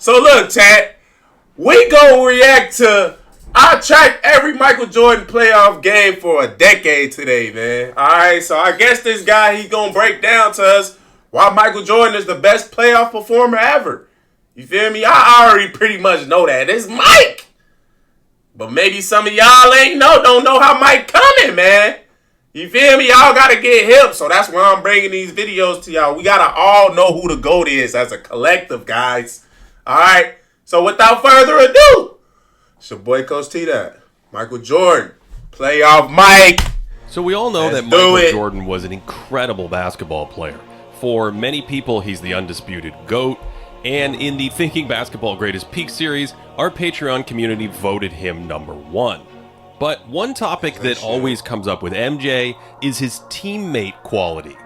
So look, chat, we gonna react to. I tracked every Michael Jordan playoff game for a decade today, man. All right, so I guess this guy, he's gonna break down to us why Michael Jordan is the best playoff performer ever. You feel me? I already pretty much know that. It's Mike. But maybe some of y'all don't know how Mike coming, man. You feel me? Y'all gotta get hip. So that's why I'm bringing these videos to y'all. We gotta all know who the GOAT is as a collective, guys. All right. So without further ado, it's your boy Coach TDOT. Michael Jordan, playoff Mike. So we all know that Michael Jordan was an incredible basketball player. For many people, he's the undisputed GOAT. And in the Thinking Basketball Greatest Peak series, our Patreon community voted him #1. But one topic that always comes up with MJ is his teammate quality.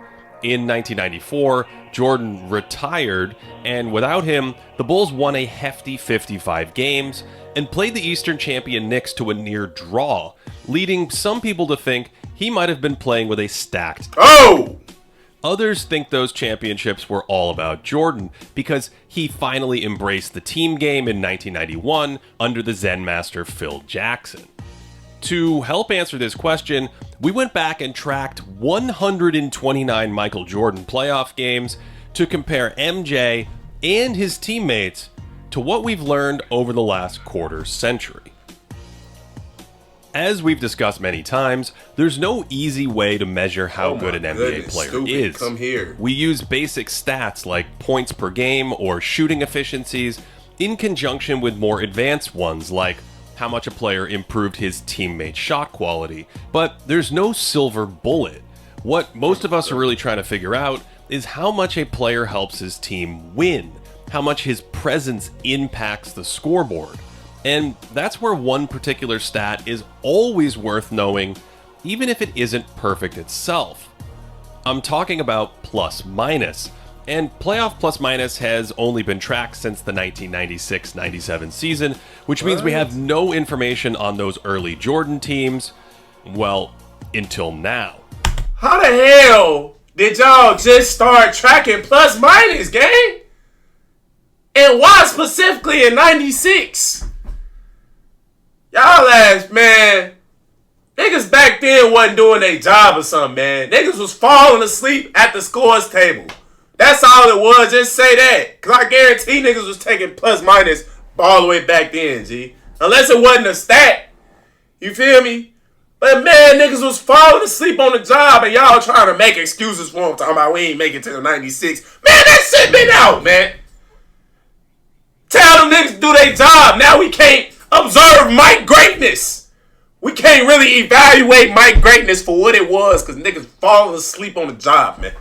In 1994, Jordan retired, and without him, the Bulls won a hefty 55 games and played the Eastern champion Knicks to a near draw, leading some people to think he might have been playing with a stacked team. Others think those championships were all about Jordan because he finally embraced the team game in 1991 under the Zen master Phil Jackson. To help answer this question, we went back and tracked 129 Michael Jordan playoff games to compare MJ and his teammates to what we've learned over the last quarter century. As we've discussed many times, there's no easy way to measure how good an NBA player is. Come here. We use basic stats like points per game or shooting efficiencies in conjunction with more advanced ones like how much a player improved his teammate's shot quality. But there's no silver bullet. What most of us are really trying to figure out is how much a player helps his team win, how much his presence impacts the scoreboard. And that's where one particular stat is always worth knowing, even if it isn't perfect itself. I'm talking about plus minus. And playoff plus minus has only been tracked since the 1996-97 season, which means we have no information on those early Jordan teams, well, until now. How the hell did y'all just start tracking plus minus, gang? And why specifically in 96? Y'all ass, man. Niggas back then wasn't doing their job or something, man. Niggas was falling asleep at the scores table. That's all it was. Just say that. Because I guarantee niggas was taking plus minus all the way back then, G. Unless it wasn't a stat. You feel me? But man, niggas was falling asleep on the job and y'all trying to make excuses for them. Talking about we ain't make it to the 96. Man, that shit been out, man. Tell them niggas to do their job. Now we can't observe Mike greatness. We can't really evaluate Mike greatness for what it was because niggas falling asleep on the job, man.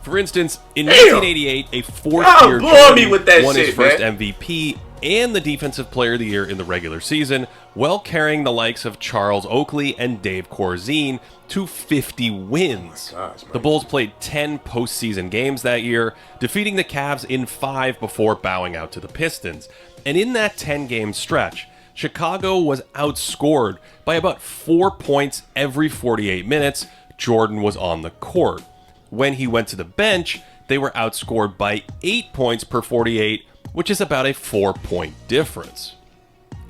For instance, in 1988, a fourth-year Jordan won his first MVP and the Defensive Player of the Year in the regular season, while carrying the likes of Charles Oakley and Dave Corzine to 50 wins. The Bulls played 10 postseason games that year, defeating the Cavs in 5 before bowing out to the Pistons. And in that 10-game stretch, Chicago was outscored by about 4 points every 48 minutes Jordan was on the court. When he went to the bench, they were outscored by 8 points per 48, which is about a 4-point difference.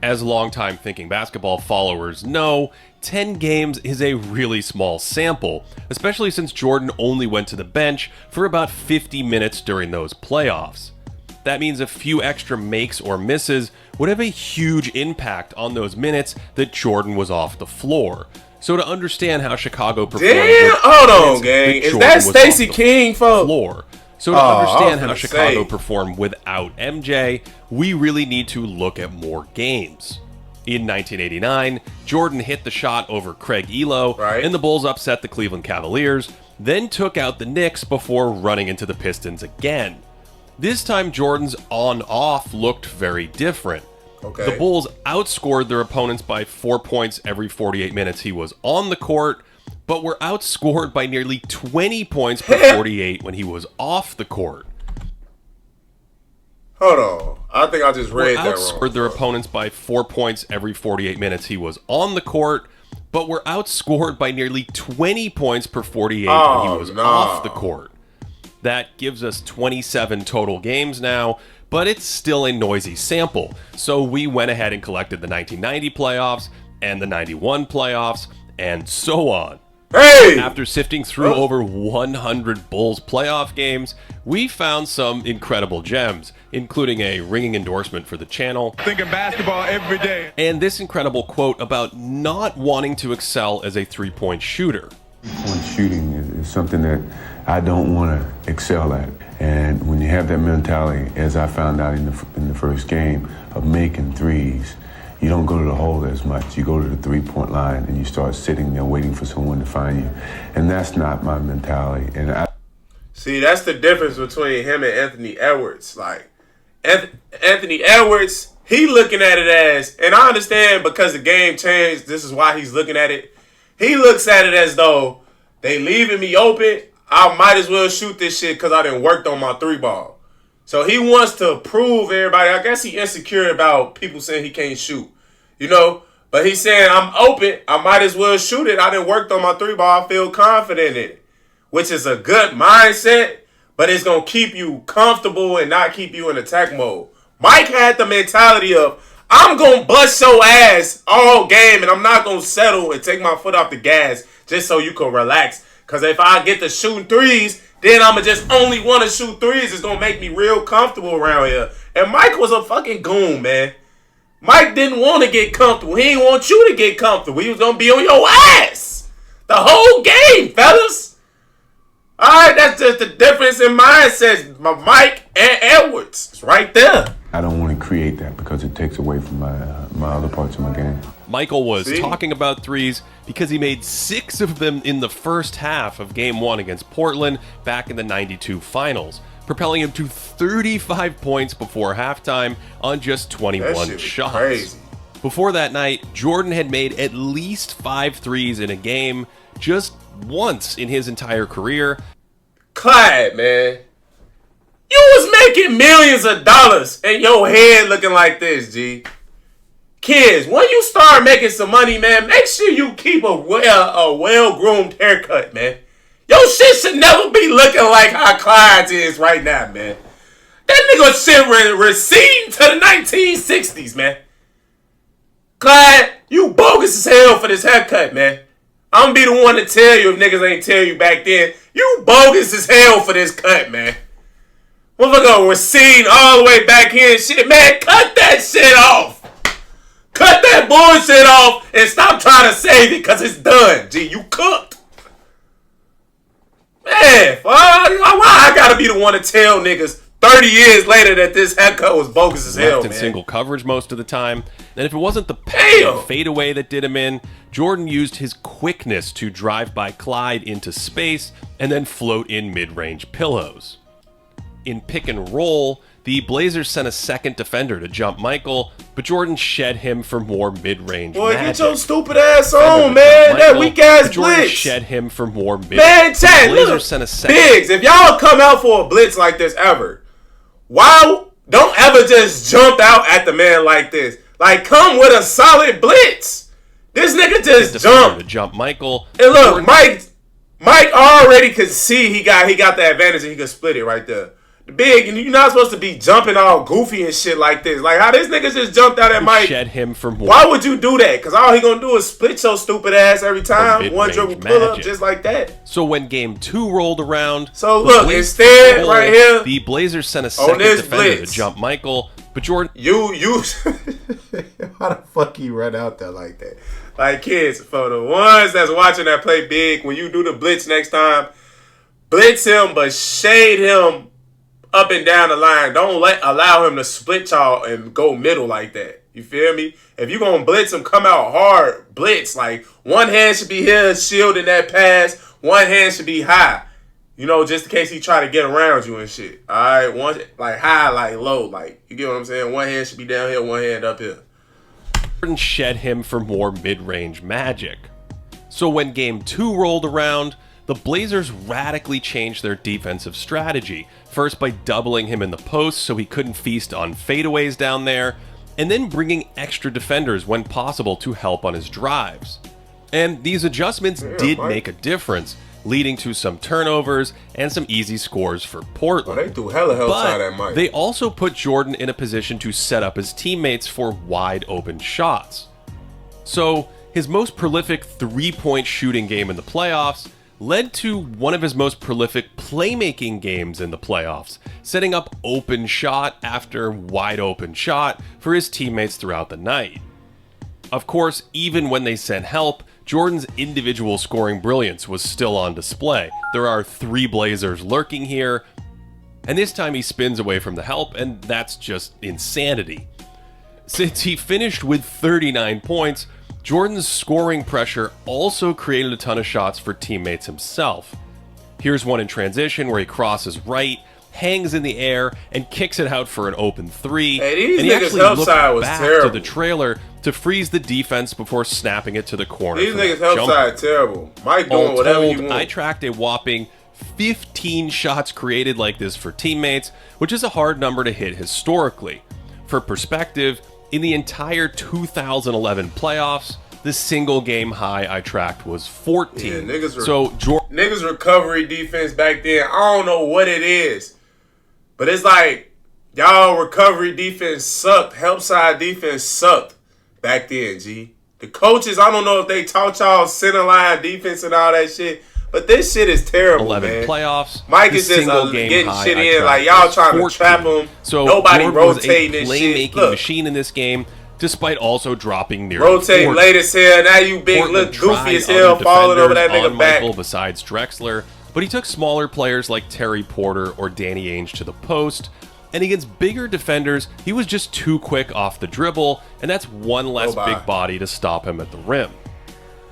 As longtime Thinking Basketball followers know, 10 games is a really small sample, especially since Jordan only went to the bench for about 50 minutes during those playoffs. That means a few extra makes or misses would have a huge impact on those minutes that Jordan was off the floor. So to understand how Chicago performed, hold on, gang. Is that Stacey King, folks? So to understand how Chicago performed without MJ, we really need to look at more games. In 1989, Jordan hit the shot over Craig Elo, and the Bulls upset the Cleveland Cavaliers, then took out the Knicks before running into the Pistons again. This time, Jordan's on-off looked very different. The Bulls outscored their opponents by 4 points every 48 minutes he was on the court, but were outscored by nearly 20 points per 48 when he was off the court. Hold on. I think I just read that wrong. Outscored their opponents by 4 points every 48 minutes he was on the court, but were outscored by nearly 20 points per 48 when he was off the court. That gives us 27 total games now, but it's still a noisy sample. So we went ahead and collected the 1990 playoffs and the 91 playoffs and so on. Hey! After sifting through over 100 Bulls playoff games, we found some incredible gems, including a ringing endorsement for the channel, thinking basketball every day, and this incredible quote about not wanting to excel as a three-point shooter. Three-point shooting is something that I don't want to excel at. And when you have that mentality, as I found out in the first game, of making threes, you don't go to the hole as much. You go to the three-point line and you start sitting there waiting for someone to find you. And that's not my mentality. And see, that's the difference between him and Anthony Edwards. Like, Anthony Edwards, he looking at it as, and I understand because the game changed, this is why he's looking at it. He looks at it as though they leaving me open, I might as well shoot this shit because I done worked on my three ball. So he wants to prove everybody. I guess he insecure about people saying he can't shoot, you know. But he's saying, I'm open. I might as well shoot it. I done worked on my three ball. I feel confident in it, which is a good mindset, but it's going to keep you comfortable and not keep you in attack mode. Mike had the mentality of, I'm going to bust your ass all game, and I'm not going to settle and take my foot off the gas just so you can relax. Because if I get to shooting threes, then I'm going to just only want to shoot threes. It's going to make me real comfortable around here. And Mike was a fucking goon, man. Mike didn't want to get comfortable. He didn't want you to get comfortable. He was going to be on your ass the whole game, fellas. All right, that's just the difference in mindsets. Mike and Edwards. It's right there. I don't want to create that because it takes away from my other parts of my game. Michael was talking about threes because he made 6 of them in the first half of Game 1 against Portland back in the 92 finals, propelling him to 35 points before halftime on just 21 shots. Crazy. Before that night, Jordan had made at least 5 threes in a game just once in his entire career. Clyde, man. You was making millions of dollars and your head looking like this, G. Kids, when you start making some money, man, make sure you keep a well-groomed haircut, man. Your shit should never be looking like how Clyde's is right now, man. That nigga shit receding to the 1960s, man. Clyde, you bogus as hell for this haircut, man. I'm gonna be the one to tell you if niggas ain't tell you back then. You bogus as hell for this cut, man. Motherfucker receding all the way back here and shit. Man, cut that shit off. Cut that bullshit off and stop trying to save it because it's done, G. You cooked. Man, why I gotta be the one to tell niggas 30 years later that this haircut was bogus as hell, in man. Single coverage most of the time. And if it wasn't the passive fadeaway that did him in, Jordan used his quickness to drive by Clyde into space and then float in mid-range pillows. In pick and roll, the Blazers sent a second defender to jump Michael, but Jordan shed him for more mid-range Boy, magic. get your stupid ass on, man. That weak ass Jordan blitz. shed him for more mid-range. Man, Chad, Blazers look, sent a second. Biggs, if y'all come out for a blitz like this ever, why don't ever just jump out at the man like this? Like, come with a solid blitz. This nigga just jumped. To jump Michael. And look, Mike already could see he got the advantage and he could split it right there. The big, and you're not supposed to be jumping all goofy and shit like this. Like how this nigga just jumped out at Mike. Shed him for more. Why would you do that? Because all he gonna do is split your stupid ass every time. One dribble pull up just like that. So when game 2 rolled around, so look, instead right here, the Blazers sent a second defender to jump Michael, but Jordan, you how the fuck you run out there like that? Like kids, for the ones that's watching that play big, when you do the blitz next time, blitz him but shade him up and down the line. Don't allow him to split y'all and go middle like that. You feel me? If you gonna blitz him, come out hard. Blitz. Like one hand should be here shielding that pass. One hand should be high. You know, just in case he try to get around you and shit. Alright, one like high, like low. Like you get what I'm saying? One hand should be down here, one hand up here. Jordan shed him for more mid-range magic. So when game 2 rolled around, the Blazers radically changed their defensive strategy, first by doubling him in the post so he couldn't feast on fadeaways down there, and then bringing extra defenders when possible to help on his drives. And these adjustments did make a difference, leading to some turnovers and some easy scores for Portland. Oh, they threw hella help side at Mike. They also put Jordan in a position to set up his teammates for wide open shots. So his most prolific three-point shooting game in the playoffs led to one of his most prolific playmaking games in the playoffs, setting up open shot after wide open shot for his teammates throughout the night. Of course, even when they sent help, Jordan's individual scoring brilliance was still on display. There are 3 Blazers lurking here, and this time he spins away from the help, and that's just insanity. Since he finished with 39 points, Jordan's scoring pressure also created a ton of shots for teammates himself. Here's one in transition where he crosses right, hangs in the air, and kicks it out for an open 3. Hey, and he actually help looked side was back terrible. to the trailer to freeze the defense before snapping it to the corner. These niggas help side terrible. Mike doing whatever he wants. I tracked a whopping 15 shots created like this for teammates, which is a hard number to hit historically. For perspective, in the entire 2011 playoffs, the single game high I tracked was 14. Yeah, niggas recovery defense back then, I don't know what it is, but it's like y'all recovery defense sucked. Help side defense sucked back then, G. The coaches, I don't know if they taught y'all center line defense and all that shit, but this shit is terrible, 11 man. Playoffs. Mike is just getting shit in, like y'all trying 14. to trap him. So nobody Jordan rotating was a this shit. playmaking machine in this game, despite also dropping nearly rotating 40. late as hell. Now you big, Portland look goofy as tried hell, other falling over that defenders nigga on back. Michael besides Drexler, but he took smaller players like Terry Porter or Danny Ainge to the post. And against bigger defenders, he was just too quick off the dribble, and that's one less big body to stop him at the rim.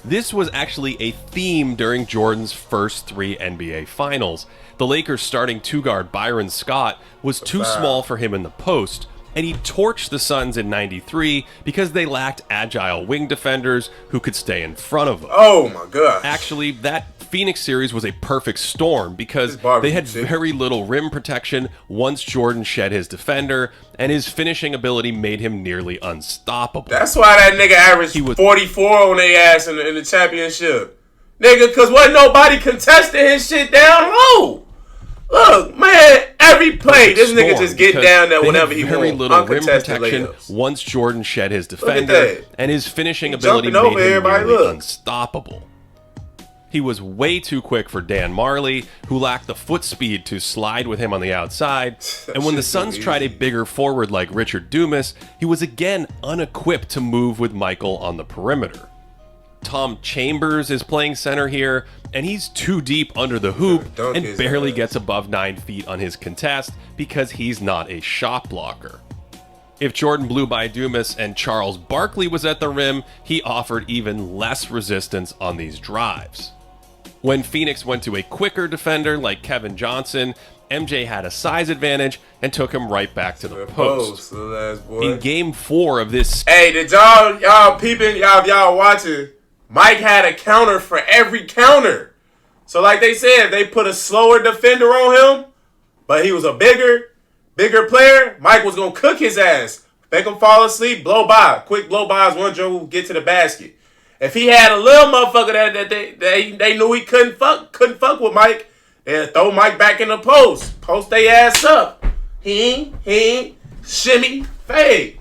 This was actually a theme during Jordan's first 3 NBA Finals. The Lakers' starting 2-guard Byron Scott was too small for him in the post, and he torched the Suns in '93 because they lacked agile wing defenders who could stay in front of him. Oh my god. Actually, that Phoenix series was a perfect storm because they had very little rim protection once Jordan shed his defender, and his finishing ability made him nearly unstoppable. That's why that nigga averaged 44 on their ass in the championship. Nigga, because wasn't nobody contesting his shit down low. Look, man, every play, this nigga just get down there whenever he wants. Very little rim protection once Jordan shed his defender, and his finishing ability made him nearly unstoppable. He was way too quick for Dan Marley, who lacked the foot speed to slide with him on the outside. And when the Suns tried a bigger forward like Richard Dumas, he was again unequipped to move with Michael on the perimeter. Tom Chambers is playing center here, and he's too deep under the hoop and barely gets above 9 feet on his contest because he's not a shot blocker. If Jordan blew by Dumas and Charles Barkley was at the rim, he offered even less resistance on these drives. When Phoenix went to a quicker defender like Kevin Johnson, MJ had a size advantage and took him right back to the post. In game 4 of this... Hey, did y'all peeping, y'all watching? Mike had a counter for every counter. So like they said, they put a slower defender on him, but he was a bigger player. Mike was going to cook his ass. Make him fall asleep, blow by. Quick blow bys, one dribble, get to the basket. If he had a little motherfucker that they knew he couldn't fuck with Mike, they'd throw Mike back in the post. Post they ass up. He, shimmy, fade.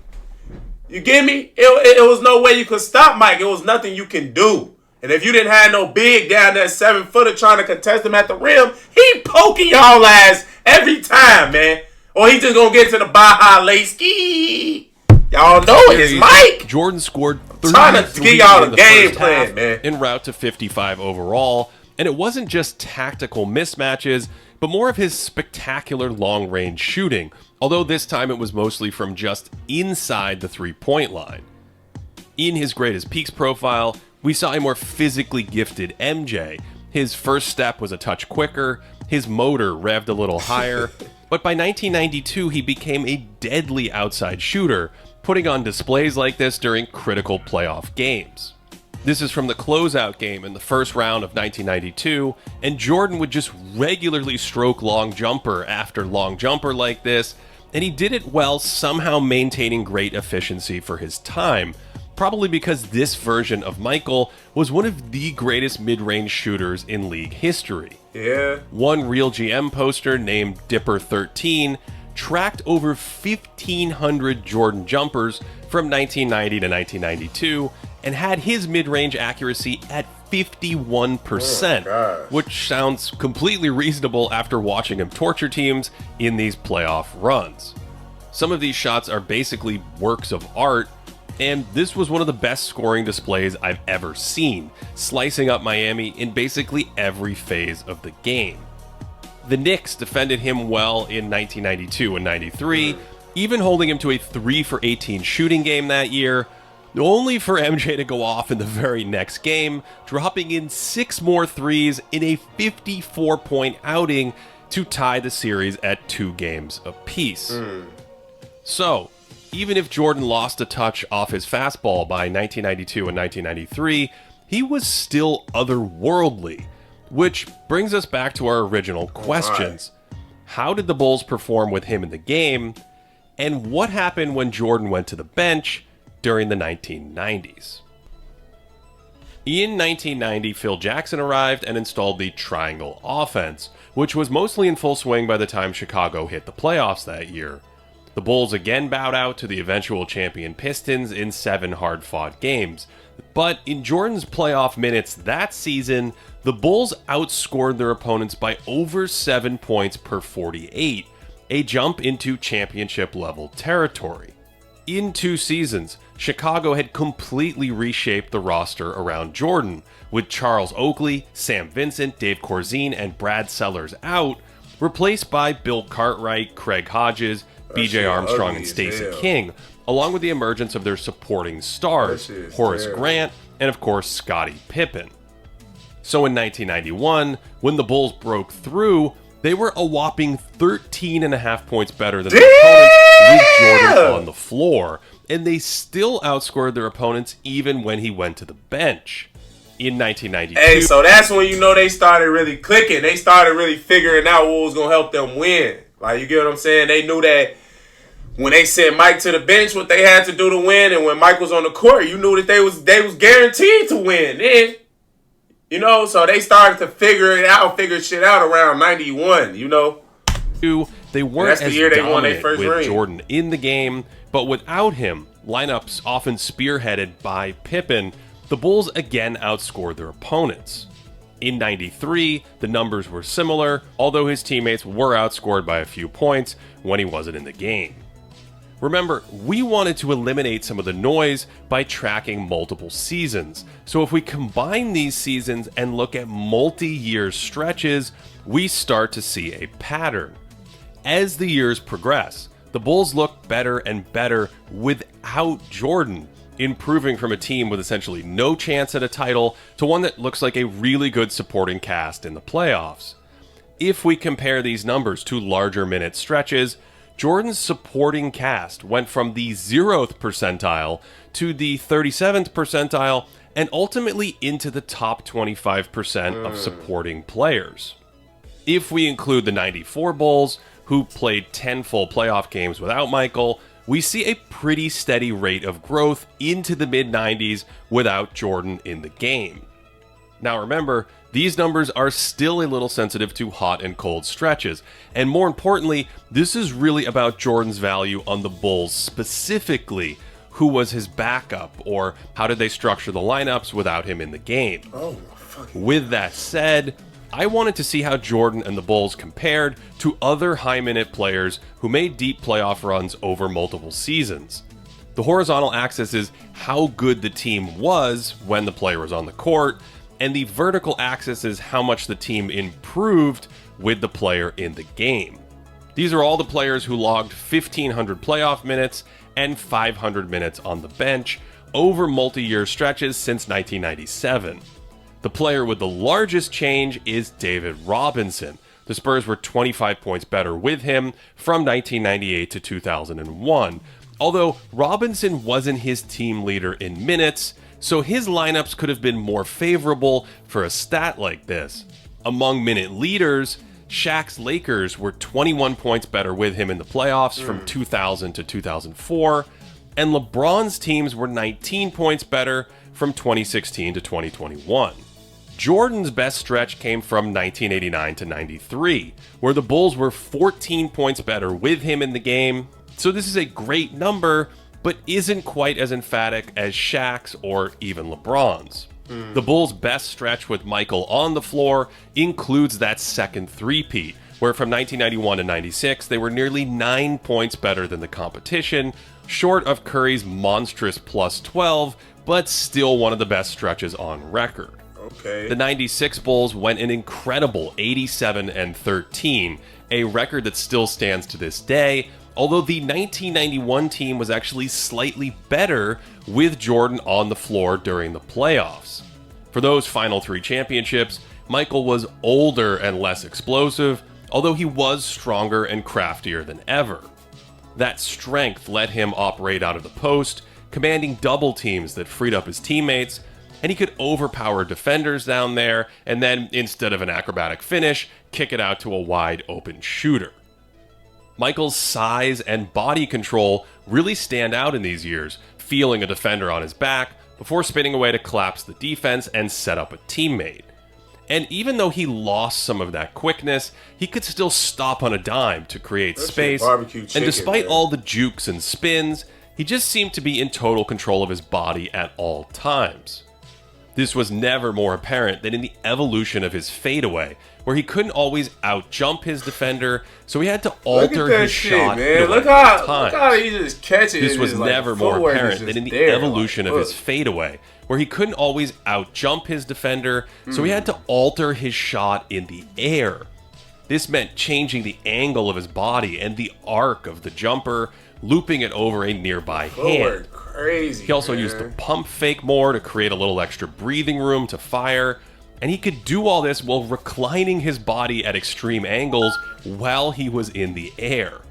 You get me? It was no way you could stop Mike. It was nothing you can do. And if you didn't have no big down there 7-footer trying to contest him at the rim, he poking y'all ass every time, man. Or he just gonna get to the Baja Lay-ski. Y'all know it is Mike. Jordan scored 33 trying to give y'all in the game first plan, half, man. en route to 55 overall. And it wasn't just tactical mismatches, but more of his spectacular long-range shooting, although this time it was mostly from just inside the three-point line. In his greatest peaks profile, we saw a more physically gifted MJ. His first step was a touch quicker, his motor revved a little higher, but by 1992 he became a deadly outside shooter, putting on displays like this during critical playoff games. This is from the closeout game in the first round of 1992, and Jordan would just regularly stroke long jumper after long jumper like this, and he did it while somehow maintaining great efficiency for his time. probably because this version of Michael was one of the greatest mid-range shooters in league history. Yeah. One Real GM poster named Dipper13 tracked over 1,500 Jordan jumpers from 1990 to 1992 and had his mid-range accuracy at 51%, which sounds completely reasonable after watching him torture teams in these playoff runs. Some of these shots are basically works of art, and this was one of the best scoring displays I've ever seen, slicing up Miami in basically every phase of the game. The Knicks defended him well in 1992 and 93, even holding him to a 3 for 18 shooting game that year, only for MJ to go off in the very next game, dropping in 6 more threes in a 54-point outing to tie the series at 2 games apiece. So, even if Jordan lost a touch off his fastball by 1992 and 1993, he was still otherworldly. Which brings us back to our original questions. How did the Bulls perform with him in the game? And what happened when Jordan went to the bench during the 1990s? In 1990, Phil Jackson arrived and installed the triangle offense, which was mostly in full swing by the time Chicago hit the playoffs that year. The Bulls again bowed out to the eventual champion Pistons in 7 hard-fought games. But in Jordan's playoff minutes that season, the Bulls outscored their opponents by over 7 points per 48, a jump into championship-level territory. In 2 seasons, Chicago had completely reshaped the roster around Jordan, with Charles Oakley, Sam Vincent, Dave Corzine, and Brad Sellers out, replaced by Bill Cartwright, Craig Hodges, B.J. Armstrong, and Stacey King, along with the emergence of their supporting stars, Horace Grant, and of course Scottie Pippen. So in 1991, when the Bulls broke through, they were a whopping 13.5 points better than their opponents with Jordan on the floor, and they still outscored their opponents even when he went to the bench. In 1992... Hey, so that's when you know they started really clicking. They started really figuring out what was going to help them win. Like, you get what I'm saying? They knew that when they sent Mike to the bench, what they had to do to win, and when Mike was on the court, you knew that they was guaranteed to win. Then, you know, so they started to figure shit out around 91, you know. They weren't as dominant with Jordan in the game, but without him, lineups often spearheaded by Pippen, the Bulls again outscored their opponents. In 93, the numbers were similar, although his teammates were outscored by a few points when he wasn't in the game. Remember, we wanted to eliminate some of the noise by tracking multiple seasons, so if we combine these seasons and look at multi-year stretches, we start to see a pattern. As the years progress, the Bulls look better and better without Jordan, improving from a team with essentially no chance at a title to one that looks like a really good supporting cast in the playoffs. If we compare these numbers to larger minute stretches, Jordan's supporting cast went from the 0th percentile to the 37th percentile and ultimately into the top 25% of supporting players. If we include the 94 Bulls, who played 10 full playoff games without Michael, we see a pretty steady rate of growth into the mid-90s without Jordan in the game. Now remember, these numbers are still a little sensitive to hot and cold stretches, and more importantly, this is really about Jordan's value on the Bulls specifically. Who was his backup, or how did they structure the lineups without him in the game? With that said, I wanted to see how Jordan and the Bulls compared to other high-minute players who made deep playoff runs over multiple seasons. The horizontal axis is how good the team was when the player was on the court, and the vertical axis is how much the team improved with the player in the game. These are all the players who logged 1,500 playoff minutes and 500 minutes on the bench over multi-year stretches since 1997. The player with the largest change is David Robinson. The Spurs were 25 points better with him from 1998 to 2001, although Robinson wasn't his team leader in minutes, so his lineups could have been more favorable for a stat like this. Among minute leaders, Shaq's Lakers were 21 points better with him in the playoffs from 2000 to 2004. and LeBron's teams were 19 points better from 2016 to 2021. Jordan's best stretch came from 1989 to 93, where the Bulls were 14 points better with him in the game. So this is a great number, but isn't quite as emphatic as Shaq's or even LeBron's. The Bulls' best stretch with Michael on the floor includes that second three-peat, where from 1991 to 96, they were nearly 9 points better than the competition, short of Curry's monstrous plus 12, but still one of the best stretches on record. Okay. The 96 Bulls went an incredible 87-13, a record that still stands to this day, although the 1991 team was actually slightly better with Jordan on the floor during the playoffs. For those final three championships, Michael was older and less explosive, although he was stronger and craftier than ever. That strength let him operate out of the post, commanding double teams that freed up his teammates, and he could overpower defenders down there, and then, instead of an acrobatic finish, kick it out to a wide open shooter. Michael's size and body control really stand out in these years, feeling a defender on his back before spinning away to collapse the defense and set up a teammate. And even though he lost some of that quickness, he could still stop on a dime to create space. Chicken, and despite man. all the jukes and spins, he just seemed to be in total control of his body at all times. This was never more apparent than in the evolution of his fadeaway, where he couldn't always out-jump his defender, so he had to alter his shot. Man. Look how he just catches it. This was never more apparent than in the evolution of his fadeaway, where he couldn't always out-jump his defender, so he had to alter his shot in the air. This meant changing the angle of his body and the arc of the jumper, looping it over a nearby hand. Crazy, he also used the pump fake more to create a little extra breathing room to fire, and he could do all this while reclining his body at extreme angles while he was in the air.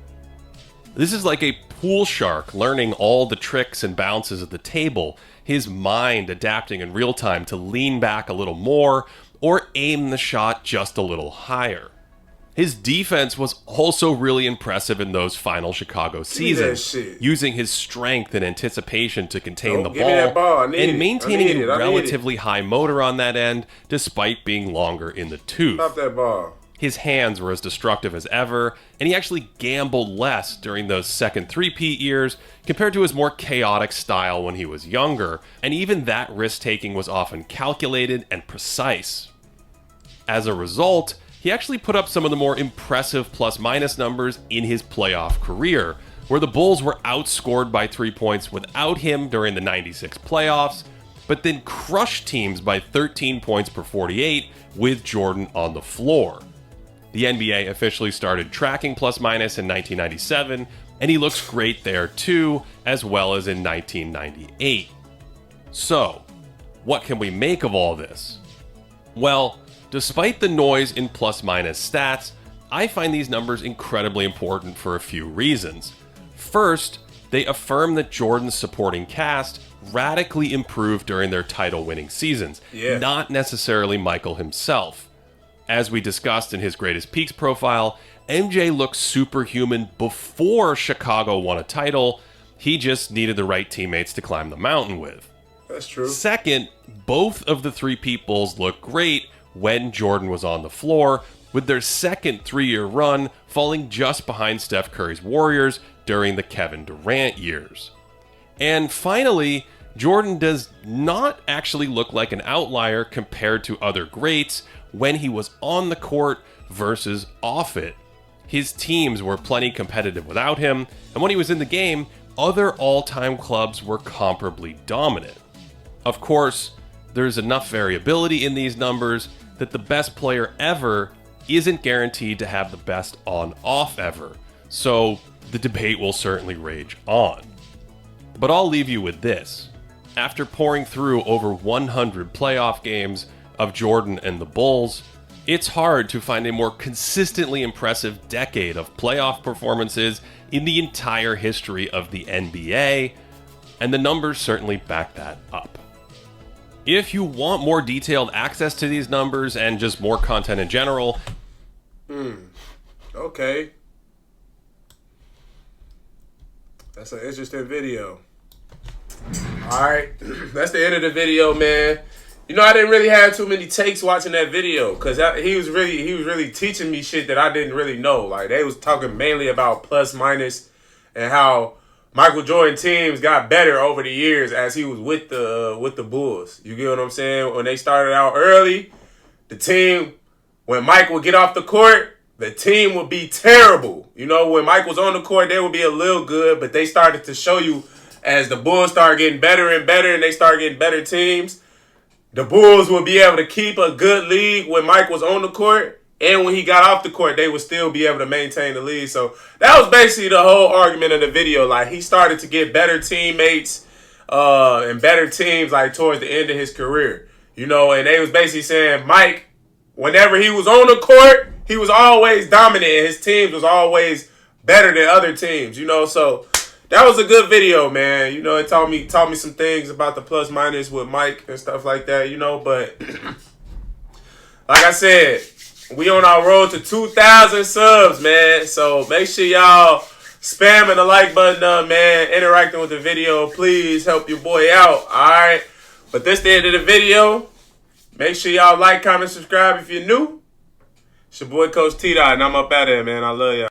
This is like a pool shark learning all the tricks and bounces of the table, his mind adapting in real time to lean back a little more or aim the shot just a little higher. His defense was also really impressive in those final Chicago seasons, using his strength and anticipation to contain the ball and maintaining a relatively high motor on that end despite being longer in the tooth. Stop that ball. His hands were as destructive as ever, and he actually gambled less during those second three-peat years compared to his more chaotic style when he was younger, and even that risk-taking was often calculated and precise. As a result, he actually put up some of the more impressive plus-minus numbers in his playoff career, where the Bulls were outscored by 3 points without him during the 96 playoffs, but then crushed teams by 13 points per 48 with Jordan on the floor. The NBA officially started tracking plus-minus in 1997, and he looks great there too, as well as in 1998. So, what can we make of all this? Well, despite the noise in plus-minus stats, I find these numbers incredibly important for a few reasons. First, they affirm that Jordan's supporting cast radically improved during their title-winning seasons, not necessarily Michael himself. As we discussed in his Greatest Peaks profile, MJ looked superhuman before Chicago won a title. He just needed the right teammates to climb the mountain with. That's true. Second, both of the three Bulls looked great when Jordan was on the floor, with their second 3-year run falling just behind Steph Curry's Warriors during the Kevin Durant years. And finally, Jordan does not actually look like an outlier compared to other greats when he was on the court versus off it. His teams were plenty competitive without him, and when he was in the game, other all-time clubs were comparably dominant. Of course, there's enough variability in these numbers that the best player ever isn't guaranteed to have the best on-off ever, so the debate will certainly rage on. But I'll leave you with this. After pouring through over 100 playoff games of Jordan and the Bulls, it's hard to find a more consistently impressive decade of playoff performances in the entire history of the NBA, and the numbers certainly back that up. If you want more detailed access to these numbers and just more content in general... Okay. That's an interesting video. Alright, that's the end of the video, man. You know, I didn't really have too many takes watching that video because he was really teaching me shit that I didn't really know. Like, they was talking mainly about plus minus and how Michael Jordan teams got better over the years as he was with the Bulls. You get what I'm saying? When they started out early, the team, when Mike would get off the court, the team would be terrible. You know, when Mike was on the court, they would be a little good, but they started to show you as the Bulls started getting better and better and they started getting better teams, the Bulls would be able to keep a good lead when Mike was on the court, and when he got off the court, they would still be able to maintain the lead. So that was basically the whole argument of the video. Like, he started to get better teammates and better teams like towards the end of his career. You know, and they was basically saying Mike, whenever he was on the court, he was always dominant and his teams was always better than other teams, you know. So that was a good video, man. You know, it taught me some things about the plus minus with Mike and stuff like that, you know. But like I said, we on our road to 2,000 subs, man. So make sure y'all spamming the like button up, man. Interacting with the video. Please help your boy out, all right? But this the end of the video. Make sure y'all like, comment, subscribe if you're new. It's your boy Coach TDOT, and I'm up out of here, man. I love y'all.